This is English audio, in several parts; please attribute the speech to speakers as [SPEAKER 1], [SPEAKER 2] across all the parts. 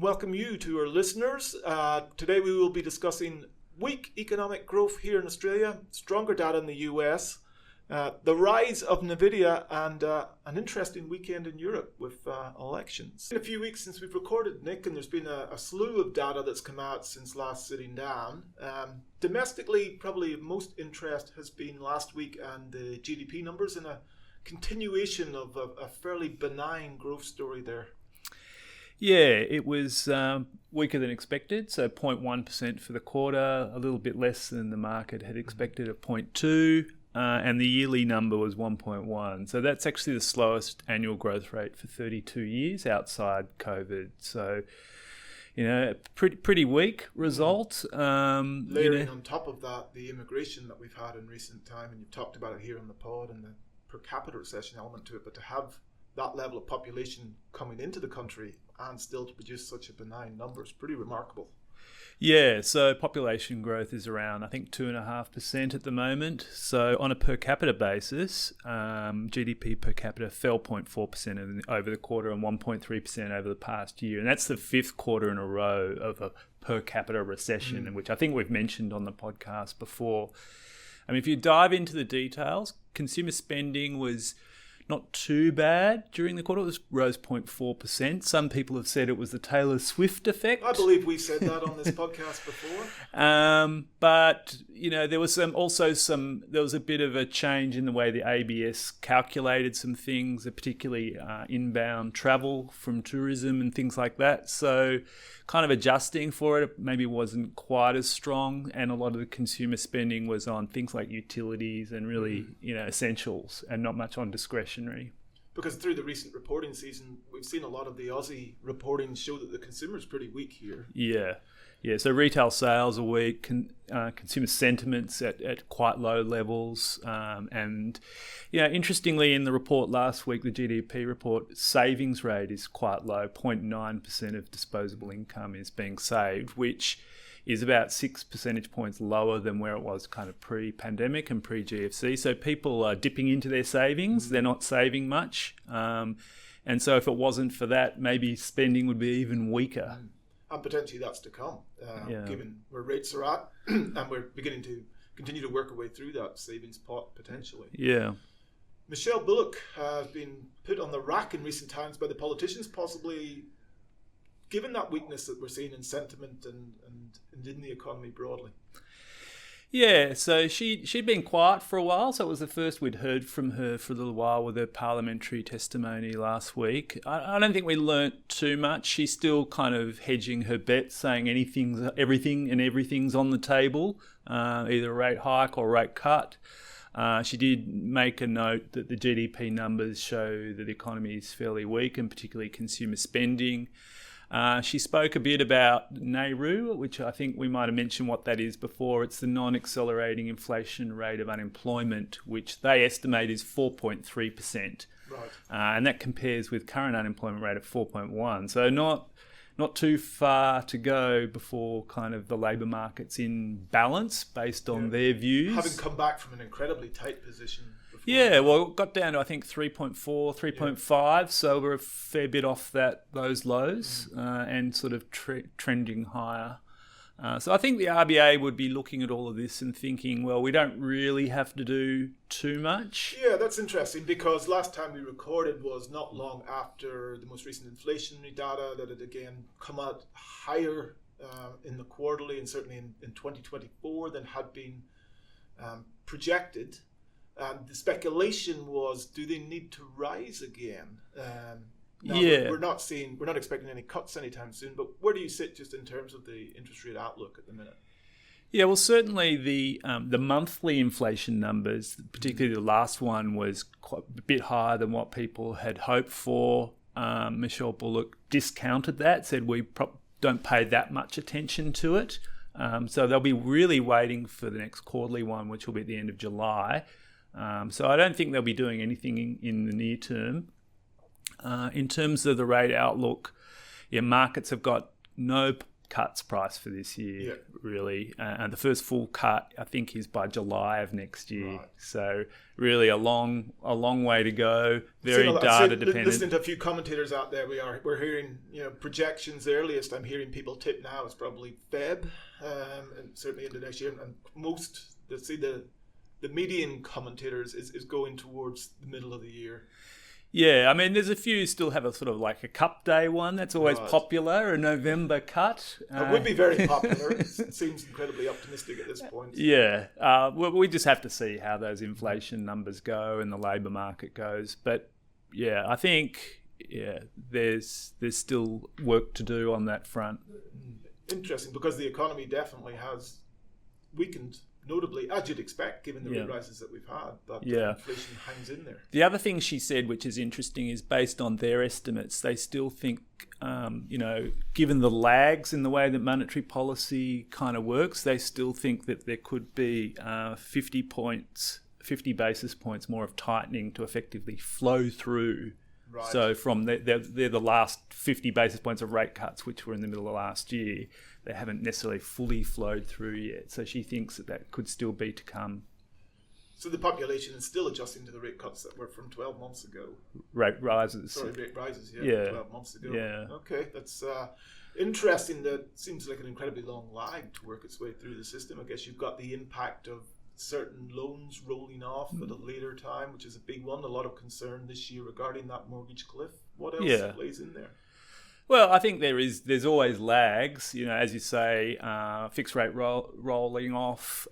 [SPEAKER 1] welcome you to our listeners. Today we will be discussing weak economic growth here in Australia, stronger data in the US, the rise of NVIDIA, and an interesting weekend in Europe with elections. It's been a few weeks since we've recorded, Nick, and there's been a slew of data that's come out since last sitting down. Domestically, probably of most interest has been last week and the GDP numbers, and a continuation of a fairly benign growth story there.
[SPEAKER 2] Yeah, it was weaker than expected, so 0.1% for the quarter, a little bit less than the market had expected at 0.2%, and the yearly number was 1.1%. So that's actually the slowest annual growth rate for 32 years outside COVID. So, pretty weak result.
[SPEAKER 1] Layering on top of that, the immigration that we've had in recent time, and you've talked about it here on the pod, and the per capita recession element to it, but to have that level of population coming into the country and still to produce such a benign number is pretty remarkable.
[SPEAKER 2] Yeah, so population growth is around, I think, 2.5% at the moment. So on a per capita basis, GDP per capita fell 0.4% over the quarter and 1.3% over the past year. And that's the fifth quarter in a row of a per capita recession, which I think we've mentioned on the podcast before. I mean, if you dive into the details, consumer spending was not too bad during the quarter. It rose 0.4%. Some people have said it was the Taylor Swift effect.
[SPEAKER 1] I believe we said that on this podcast before.
[SPEAKER 2] But there was there was a bit of a change in the way the ABS calculated some things, particularly inbound travel from tourism and things like that. So kind of adjusting for it maybe wasn't quite as strong, and a lot of the consumer spending was on things like utilities and really essentials, and not much on discretionary.
[SPEAKER 1] Because through the recent reporting season, we've seen a lot of the Aussie reporting show that the consumer is pretty weak here. Yeah. So retail sales are weak, consumer sentiments at quite low levels, and interestingly, in the report last week, the GDP report, savings rate is quite low. 0.9% of disposable income is being saved, which is about 6 percentage points lower than where it was kind of pre-pandemic and pre-GFC. So people are dipping into their savings. They're not saving much. And so if it wasn't for that, maybe spending would be even weaker. And potentially that's to come, given where rates are at, and we're beginning to continue to work our way through that savings pot potentially.
[SPEAKER 2] Yeah.
[SPEAKER 1] Michelle Bullock has been put on the rack in recent times by the politicians, possibly given that weakness that we're seeing in sentiment and in the economy broadly.
[SPEAKER 2] Yeah, so she'd been quiet for a while, so it was the first we'd heard from her for a little while with her parliamentary testimony last week. I don't think we learnt too much. She's still kind of hedging her bets, saying everything's on the table, either a rate hike or rate cut. She did make a note that the GDP numbers show that the economy is fairly weak, and particularly consumer spending. She spoke a bit about NAIRU, which I think we might have mentioned what that is before. It's the non-accelerating inflation rate of unemployment, which they estimate is 4.3%.
[SPEAKER 1] Right.
[SPEAKER 2] And that compares with current unemployment rate of 4.1%. So not too far to go before kind of the labour market's in balance based on their views.
[SPEAKER 1] Having come back from an incredibly tight position.
[SPEAKER 2] Yeah, well, it got down to, I think, 3.4, 3.5, so we're a fair bit off those lows and sort of trending higher. So I think the RBA would be looking at all of this and thinking, well, we don't really have to do too much.
[SPEAKER 1] Yeah, that's interesting, because last time we recorded was not long after the most recent inflationary data that had again come out higher in the quarterly, and certainly in 2024 than had been projected. And the speculation was, do they need to rise again? We're not expecting any cuts anytime soon, but where do you sit just in terms of the interest rate outlook at the minute?
[SPEAKER 2] Yeah, well, certainly the monthly inflation numbers, particularly the last one, was quite a bit higher than what people had hoped for. Michelle Bullock discounted that, said we don't pay that much attention to it. So they'll be really waiting for the next quarterly one, which will be at the end of July. So I don't think they'll be doing anything in the near term. In terms of the rate outlook, markets have got no cuts priced for this year, really. And the first full cut, I think, is by July of next year. Right. So really a long way to go. Very data dependent.
[SPEAKER 3] Listening to a few commentators out there, we're hearing projections. The earliest I'm hearing people tip now is probably Feb, and certainly into next year. And most, let's see, the median commentators is going towards the middle of the year.
[SPEAKER 2] Yeah, I mean, there's a few still have a sort of like a cup day one. That's always popular, a November cut.
[SPEAKER 3] It would be very popular. It seems incredibly optimistic at this point.
[SPEAKER 2] Yeah, well, we just have to see how those inflation numbers go and the labour market goes. But yeah, I think there's still work to do on that front.
[SPEAKER 3] Interesting, because the economy definitely has weakened. Notably, as you'd expect, given the rate rises that we've had, that inflation hangs in there.
[SPEAKER 2] The other thing she said, which is interesting, is based on their estimates, they still think, given the lags in the way that monetary policy kind of works, they still think that there could be 50 basis points more of tightening to effectively flow through. Right. So from they're the last 50 basis points of rate cuts, which were in the middle of last year. They haven't necessarily fully flowed through yet. So she thinks that could still be to come.
[SPEAKER 3] So the population is still adjusting to the rate cuts that were from 12 months ago.
[SPEAKER 2] Rate rises, 12
[SPEAKER 3] months ago. Yeah. Okay, that's interesting. That seems like an incredibly long lag to work its way through the system. I guess you've got the impact of certain loans rolling off at a later time, which is a big one. A lot of concern this year regarding that mortgage cliff. What else plays in there?
[SPEAKER 2] Well, I think there's always lags, as you say, fixed rate rolling off,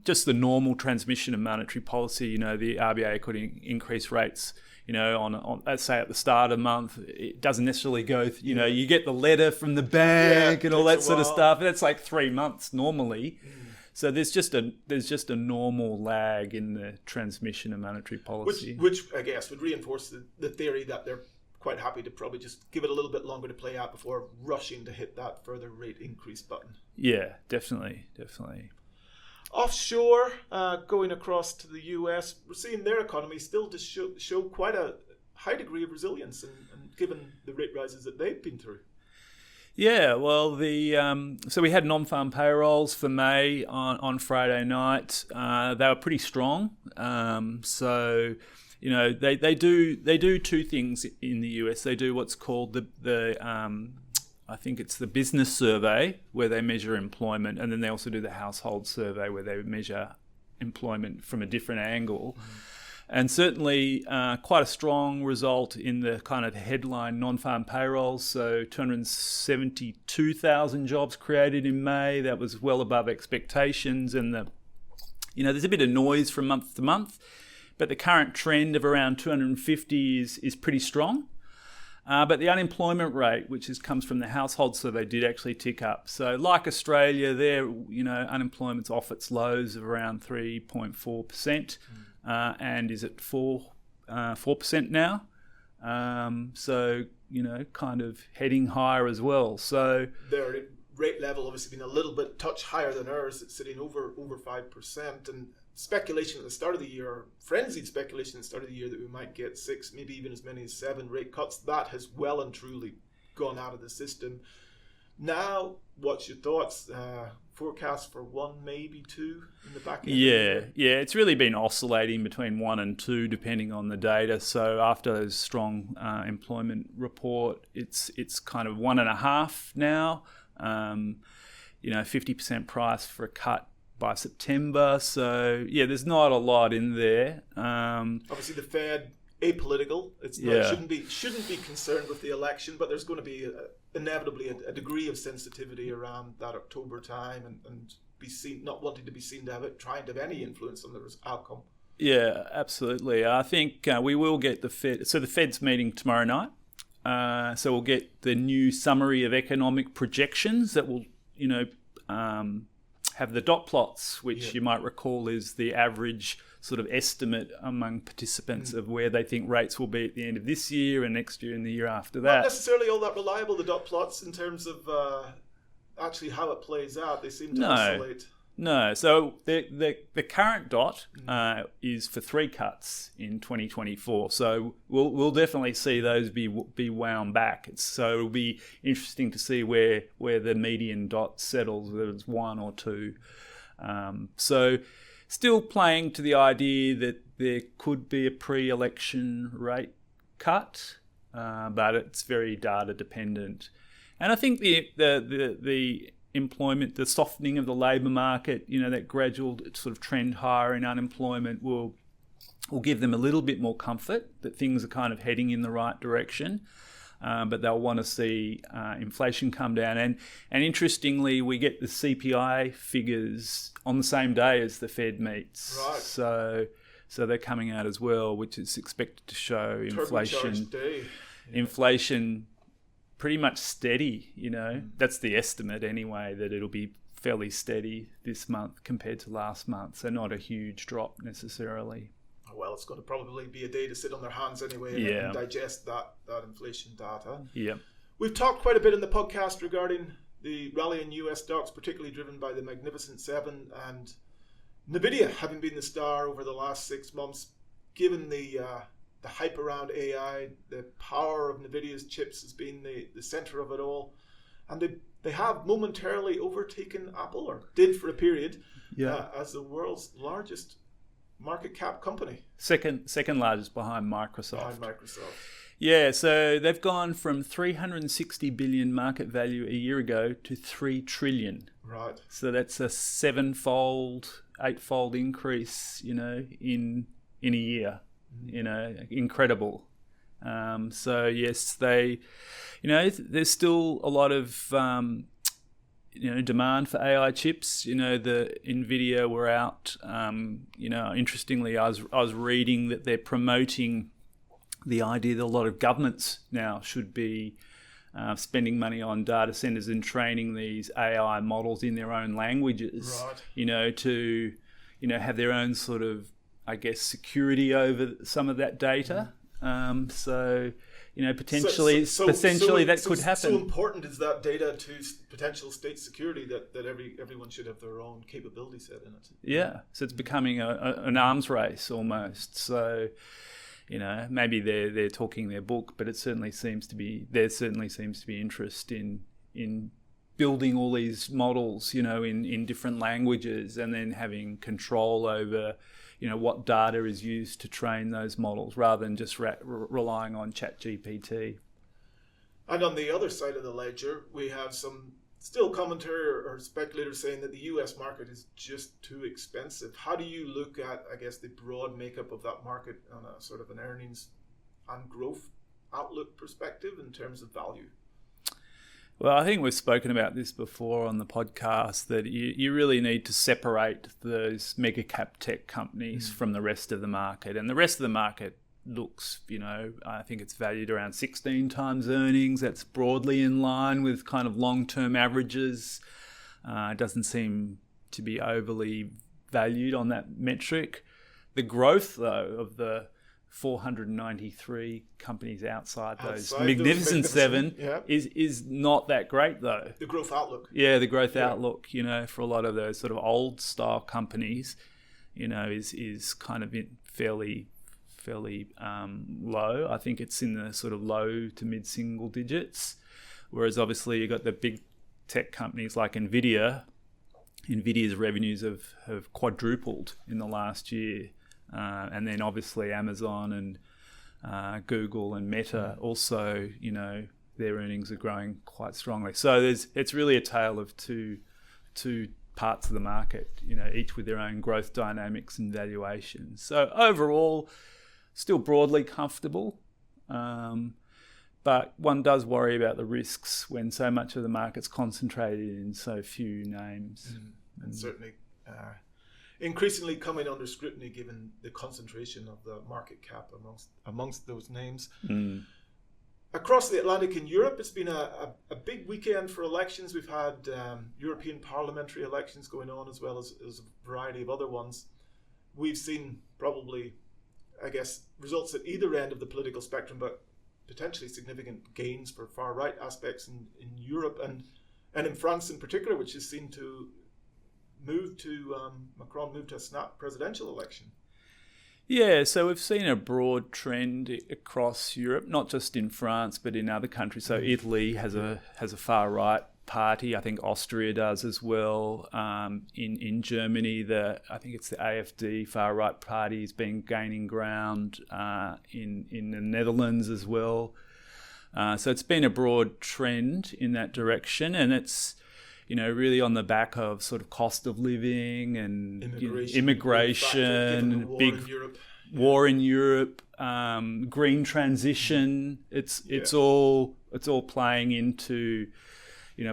[SPEAKER 2] just the normal transmission of monetary policy. The RBA could increase rates, on let's say at the start of the month. It doesn't necessarily go, you get the letter from the bank and all that sort of stuff. That's like 3 months normally. So there's just a normal lag in the transmission of monetary policy.
[SPEAKER 3] Which I guess would reinforce the theory that they're quite happy to probably just give it a little bit longer to play out before rushing to hit that further rate increase button.
[SPEAKER 2] Yeah, definitely.
[SPEAKER 3] Offshore, going across to the US, we're seeing their economy still to show quite a high degree of resilience, and given the rate rises that they've been through.
[SPEAKER 2] Yeah, well, so we had non-farm payrolls for May on Friday night. They were pretty strong. They do two things in the US. They do what's called the I think it's the business survey, where they measure employment, and then they also do the household survey, where they measure employment from a different angle. And certainly quite a strong result in the kind of headline non-farm payrolls. So 272,000 jobs created in May. That was well above expectations. And there's a bit of noise from month to month, but the current trend of around 250 is pretty strong. But the unemployment rate, which comes from the household survey, did actually tick up. So like Australia, there, unemployment's off its lows of around 3.4%. And is at 4% now. So, kind of heading higher as well. So
[SPEAKER 3] their rate level obviously been a little bit touch higher than ours. It's sitting over 5%. And speculation at the start of the year, frenzied speculation at the start of the year, that we might get 6, maybe even as many as 7 rate cuts. That has well and truly gone out of the system. Now, what's your thoughts? Forecast for 1, maybe 2 in the back end?
[SPEAKER 2] Yeah, it's really been oscillating between 1 and 2 depending on the data. So after those strong employment report, it's kind of 1.5 now. 50% price for a cut by September. So there's not a lot in there.
[SPEAKER 3] Obviously, the Fed, apolitical. It's not, shouldn't be concerned with the election, but there's going to be inevitably a degree of sensitivity around that October time, and be seen, not wanting to be seen to have it, trying to have any influence on the outcome.
[SPEAKER 2] Yeah, absolutely. I think we will get the Fed. So the Fed's meeting tomorrow night. So we'll get the new summary of economic projections that will, have the dot plots, which you might recall is the average sort of estimate among participants of where they think rates will be at the end of this year and next year and the year after that.
[SPEAKER 3] Not necessarily all that reliable, the dot plots, in terms of actually how it plays out. They seem to oscillate.
[SPEAKER 2] No. So the current dot is for 3 cuts in 2024. So we'll definitely see those be wound back. So it'll be interesting to see where the median dot settles, whether it's 1 or 2. So still playing to the idea that there could be a pre-election rate cut, but it's very data dependent. And I think the employment, the softening of the labour market, that gradual sort of trend higher in unemployment will give them a little bit more comfort that things are kind of heading in the right direction. But they'll want to see inflation come down. And interestingly, we get the CPI figures on the same day as the Fed meets. Right. So they're coming out as well, which is expected to show inflation pretty much steady. That's the estimate anyway, that it'll be fairly steady this month compared to last month. So not a huge drop necessarily.
[SPEAKER 3] Well, it's going to probably be a day to sit on their hands anyway and digest that inflation data.
[SPEAKER 2] Yeah.
[SPEAKER 3] We've talked quite a bit in the podcast regarding the rally in US stocks, particularly driven by the Magnificent Seven and NVIDIA having been the star over the last 6 months. Given the hype around AI, the power of NVIDIA's chips has been the center of it all. And they have momentarily overtaken Apple, or did for a period, as the world's largest market cap company.
[SPEAKER 2] Second largest behind Microsoft. Yeah, so they've gone from 360 billion market value a year ago to 3 trillion.
[SPEAKER 3] Right.
[SPEAKER 2] So that's a 7-fold, 8-fold increase, in a year. Incredible. So yes, there's still a lot of demand for AI chips. The NVIDIA were out. Interestingly, I was reading that they're promoting the idea that a lot of governments now should be spending money on data centers and training these AI models in their own languages.
[SPEAKER 3] Right.
[SPEAKER 2] To have their own sort of, I guess, security over some of that data. Potentially that could happen.
[SPEAKER 3] So important is that data to potential state security that everyone should have their own capability set in it.
[SPEAKER 2] Yeah, so it's becoming an arms race almost. So, maybe they're talking their book, but there certainly seems to be interest in building all these models, in different languages, and then having control over what data is used to train those models, rather than just relying on ChatGPT.
[SPEAKER 3] And on the other side of the ledger, we have some still commentary or speculators saying that the US market is just too expensive. How do you look at, I guess, the broad makeup of that market on a sort of an earnings and growth outlook perspective in terms of value?
[SPEAKER 2] Well, I think we've spoken about this before on the podcast, that you really need to separate those mega cap tech companies from the rest of the market. And the rest of the market looks, I think it's valued around 16 times earnings. That's broadly in line with kind of long-term averages. It doesn't seem to be overly valued on that metric. The growth, though, of the 493 companies outside those Magnificent Seven is not that great, though.
[SPEAKER 3] The growth outlook.
[SPEAKER 2] Yeah, the growth outlook, for a lot of those sort of old style companies, is kind of fairly low. I think it's in the sort of low to mid single digits. Whereas obviously you've got the big tech companies like NVIDIA. NVIDIA's revenues have quadrupled in the last year. And then obviously Amazon and Google and Meta also, their earnings are growing quite strongly. So it's really a tale of two parts of the market, each with their own growth dynamics and valuations. So overall, still broadly comfortable, but one does worry about the risks when so much of the market's concentrated in so few names.
[SPEAKER 3] And certainly increasingly coming under scrutiny given the concentration of the market cap amongst those names. Across the Atlantic in Europe, it's been a big weekend for elections. We've had European parliamentary elections going on, as well as a variety of other ones. We've seen probably, I guess, results at either end of the political spectrum, but potentially significant gains for far-right aspects in Europe and in France in particular, which is seen to Macron moved to a snap presidential election.
[SPEAKER 2] Yeah, so we've seen a broad trend across Europe, not just in France, but in other countries. So Italy has a far right party. I think Austria does as well. In Germany, I think it's the AfD far right party has been gaining ground. In the Netherlands as well. So it's been a broad trend in that direction, and it's really on the back of sort of cost of living and immigration, big war in Europe, green transition. It's all playing into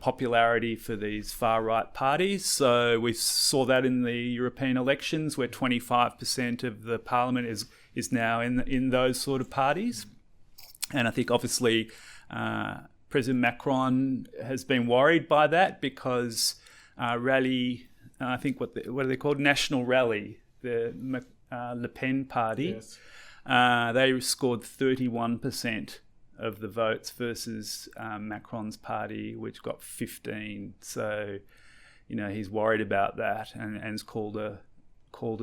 [SPEAKER 2] popularity for these far right parties. So we saw that in the European elections, where 25% of the parliament is now in those sort of parties, and I think obviously. President Macron has been worried by that because Rally, I think what are they called? National Rally, the Le Pen party,
[SPEAKER 3] yes.
[SPEAKER 2] They scored 31% of the votes versus Macron's party, which got 15. So, he's worried about that and has called a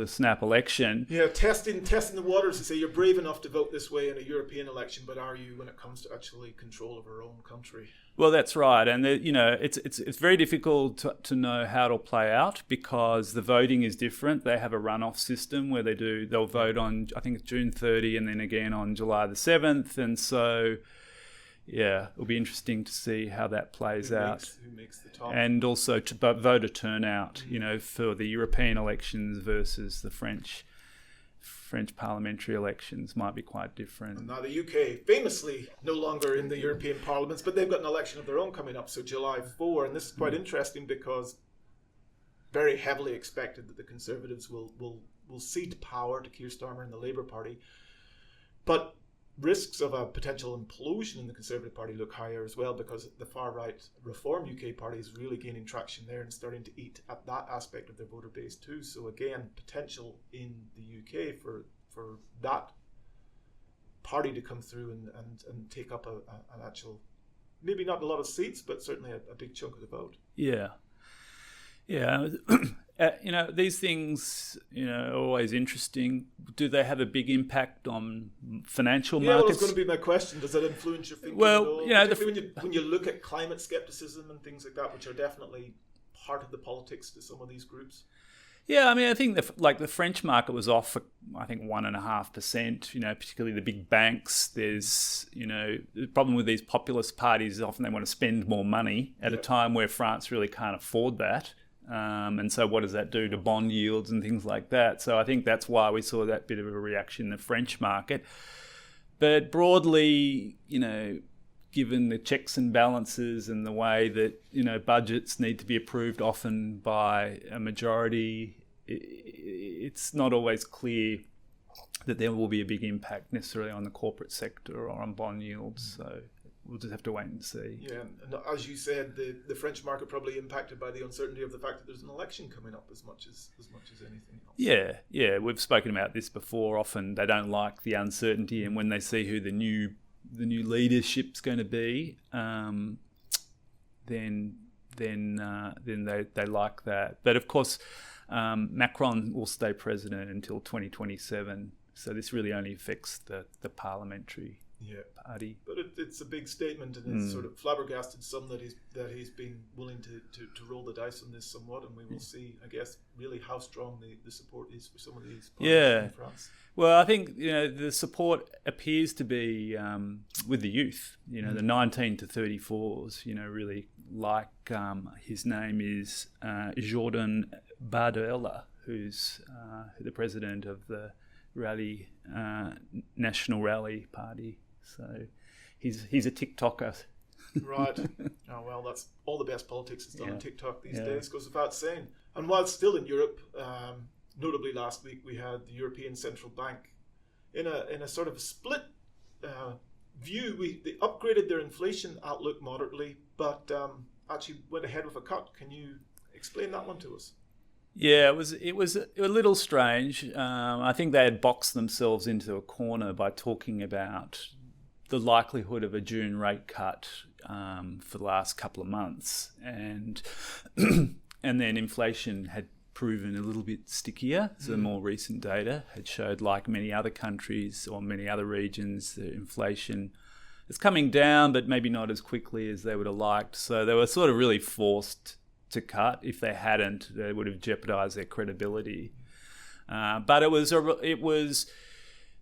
[SPEAKER 2] snap election.
[SPEAKER 3] Yeah, testing the waters to say you're brave enough to vote this way in a European election, but are you when it comes to actually control of our own country?
[SPEAKER 2] Well, that's right, and it's very difficult to know how it'll play out because the voting is different. They have a runoff system where they'll vote on, I think it's June 30, and then again on July the 7th, and so. Yeah, it'll be interesting to see how that plays out.
[SPEAKER 3] Who makes the top.
[SPEAKER 2] And also voter turnout, for the European elections versus the French parliamentary elections might be quite different.
[SPEAKER 3] And now the UK, famously no longer in the European parliaments, but they've got an election of their own coming up, so July 4. And this is quite interesting because very heavily expected that the Conservatives will cede power to Keir Starmer and the Labour Party. But risks of a potential implosion in the Conservative Party look higher as well because the far-right Reform UK Party is really gaining traction there and starting to eat at that aspect of their voter base too. So again, potential in the UK for that party to come through and take up an actual, maybe not a lot of seats, but certainly a big chunk of the vote.
[SPEAKER 2] Yeah. Yeah. These things, are always interesting. Do they have a big impact on financial markets?
[SPEAKER 3] Yeah, well, it's going to be my question. Does that influence your thinking at all? When you look at climate skepticism and things like that, which are definitely part of the politics to some of these groups.
[SPEAKER 2] Yeah, I mean, I think the French market was off for, I think, 1.5%, particularly the big banks. There's, the problem with these populist parties is often they want to spend more money at a time where France really can't afford that. And so what does that do to bond yields and things like that? So I think that's why we saw that bit of a reaction in the French market. But broadly, given the checks and balances and the way that, budgets need to be approved often by a majority, it's not always clear that there will be a big impact necessarily on the corporate sector or on bond yields. So we'll just have to wait and see.
[SPEAKER 3] Yeah, and as you said, the French market probably impacted by the uncertainty of the fact that there's an election coming up as much as anything else.
[SPEAKER 2] Yeah, we've spoken about this before. Often they don't like the uncertainty, and when they see who the new leadership's going to be, then they like that. But of course, Macron will stay president until 2027, so this really only affects the parliamentary party.
[SPEAKER 3] But it's a big statement, and it's sort of flabbergasted some that he's been willing to roll the dice on this somewhat, and we will see, I guess, really how strong the support is for some of these parties in France.
[SPEAKER 2] Well, I think the support appears to be with the youth. The 19 to 34s. Really like his name is Jordan Bardella, who's the president of the Rally National Rally Party. So he's a TikToker.
[SPEAKER 3] Right. Oh well, that's all the best politics is done on TikTok these days, goes without saying. And while still in Europe, notably last week we had the European Central Bank in a sort of a split view. They upgraded their inflation outlook moderately, but actually went ahead with a cut. Can you explain that one to us?
[SPEAKER 2] Yeah, it was a little strange. I think they had boxed themselves into a corner by talking about the likelihood of a June rate cut for the last couple of months, and and then inflation had proven a little bit stickier. So the more recent data had showed, like many other countries or many other regions, the inflation is coming down, but maybe not as quickly as they would have liked. So they were sort of really forced to cut. If they hadn't, they would have jeopardized their credibility. But it was.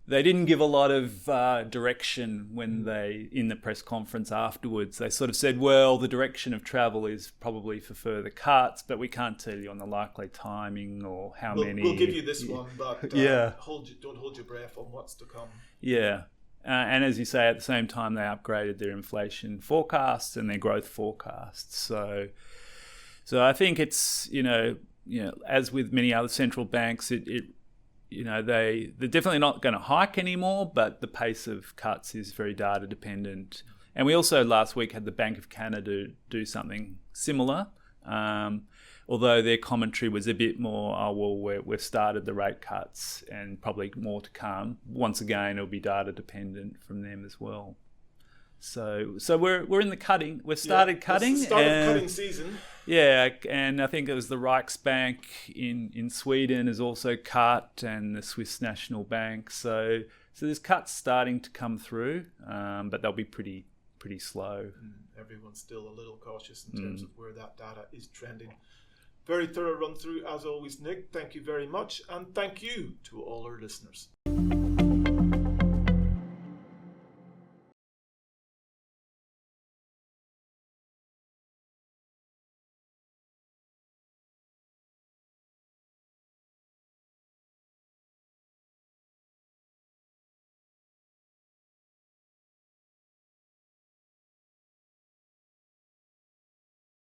[SPEAKER 2] They didn't give a lot of direction when they, in the press conference afterwards, they sort of said, well, the direction of travel is probably for further cuts, but we can't tell you on the likely timing or how many.
[SPEAKER 3] We'll give you this one, but don't hold your breath on what's to come.
[SPEAKER 2] Yeah. And as you say, at the same time, they upgraded their inflation forecasts and their growth forecasts. So I think it's, as with many other central banks, they're definitely not going to hike anymore, but the pace of cuts is very data dependent. And we also last week had the Bank of Canada do something similar, although their commentary was a bit more, we've started the rate cuts and probably more to come. Once again, it'll be data dependent from them as well. So we're in the cutting. We've started cutting.
[SPEAKER 3] It's the start of cutting season.
[SPEAKER 2] Yeah, and I think it was the Riksbank in Sweden has also cut, and the Swiss National Bank. So there's cuts starting to come through, but they'll be pretty slow.
[SPEAKER 3] Everyone's still a little cautious in terms of where that data is trending. Very thorough run through as always, Nick. Thank you very much, and thank you to all our listeners.